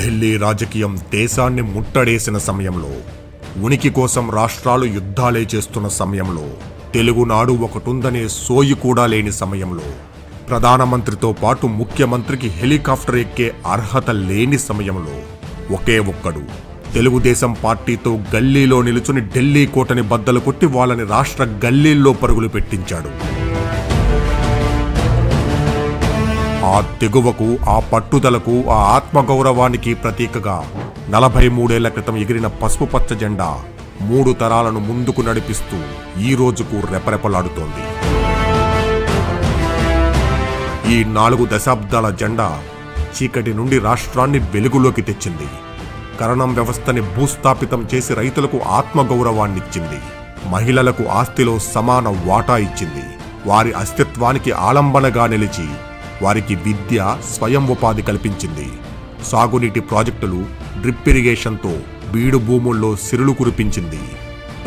ఢిల్లీ రాజకీయం దేశాన్ని ముట్టడేసిన సమయంలో, ఉనికి కోసం రాష్ట్రాలు యుద్ధాలే చేస్తున్న సమయంలో, తెలుగునాడు ఒకటుందనే సోయి కూడా లేని సమయంలో, ప్రధానమంత్రితో పాటు ముఖ్యమంత్రికి హెలికాప్టర్ ఎక్కే అర్హత లేని సమయంలో ఒకే ఒక్కడు తెలుగుదేశం పార్టీతో గల్లీలో నిలుచుని ఢిల్లీ కోటని బద్దలు కొట్టి వాళ్ళని రాష్ట్ర గల్లీల్లో పరుగులు పెట్టించాడు. ఆ తెగువకు, ఆ పట్టుదలకు, ఆ ఆత్మగౌరవానికి ప్రతీకగా 43 ఏళ్ల క్రితం ఎగిరిన పసుపు పచ్చ జెండా 3 తరాలను ముందుకు నడిపిస్తూ ఈ రోజుకు రెపరెపలాడుతోంది. ఈ 4 దశాబ్దాల జెండా చీకటి నుండి రాష్ట్రాన్ని వెలుగులోకి తెచ్చింది. కరణం వ్యవస్థని భూస్థాపితం చేసి రైతులకు ఆత్మగౌరవాన్నిచ్చింది. మహిళలకు ఆస్తిలో సమాన వాటా ఇచ్చింది. వారి అస్తిత్వానికి ఆలంబనగా నిలిచి వారికి విద్య, స్వయం ఉపాధి కల్పించింది. సాగునీటి ప్రాజెక్టులు, డ్రిప్ ఇరిగేషన్తో బీడు భూముల్లో సిరులు కురిపించింది.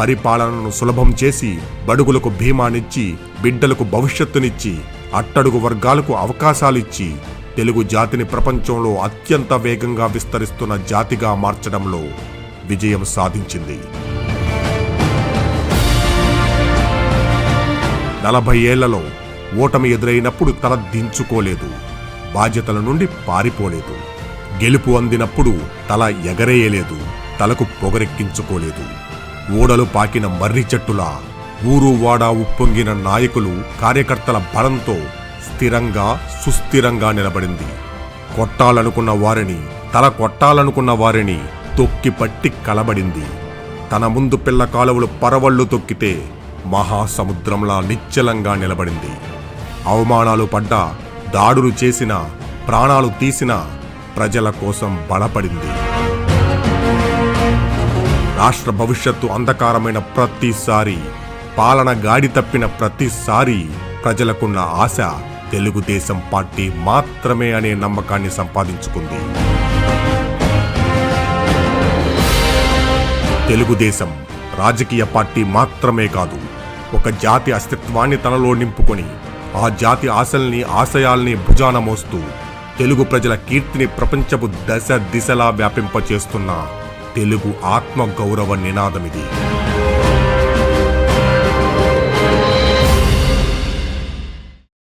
పరిపాలనను సులభం చేసి బడుగులకు భీమానిచ్చి, బిడ్డలకు భవిష్యత్తునిచ్చి, అట్టడుగు వర్గాలకు అవకాశాలిచ్చి తెలుగు జాతిని ప్రపంచంలో అత్యంత వేగంగా విస్తరిస్తున్న జాతిగా మార్చడంలో విజయం సాధించింది. 40 ఏళ్లలో ఓటమి ఎదురైనప్పుడు తల దించుకోలేదు, బాధ్యతల నుండి పారిపోలేదు. గెలుపు అందినప్పుడు తల ఎగరేయలేదు, తలకు పొగరెక్కించుకోలేదు. ఓడలు పాకిన మర్రి చెట్టులా ఊరు వాడా ఉప్పొంగిన నాయకులు, కార్యకర్తల బలంతో స్థిరంగా, సుస్థిరంగా నిలబడింది. కొట్టాలనుకున్న వారిని, తల కొట్టాలనుకున్న వారిని తొక్కిపట్టి కలబడింది. తన ముందు పిల్ల కాలువలు పరవళ్లు తొక్కితే మహాసముద్రంలా నిశ్చలంగా నిలబడింది. అవమానాలు పడ్డా, దాడులు చేసినా, ప్రాణాలు తీసినా ప్రజల కోసం బలపడింది. రాష్ట్ర భవిష్యత్తు అంధకారమైన ప్రతిసారి, పాలన గాడి తప్పిన ప్రతిసారి ప్రజలకున్న ఆశ తెలుగుదేశం పార్టీ మాత్రమే అనే నమ్మకాన్ని సంపాదించుకుంది. తెలుగుదేశం రాజకీయ పార్టీ మాత్రమే కాదు, ఒక జాతి అస్తిత్వాన్ని తనలో నింపుకొని ఆ జాతి ఆశల్ని, ఆశయాల్ని భుజాన మోస్తూ తెలుగు ప్రజల కీర్తిని ప్రపంచపు దశ దిశలా వ్యాపింపచేస్తున్న తెలుగు ఆత్మ గౌరవ నినాదమిది.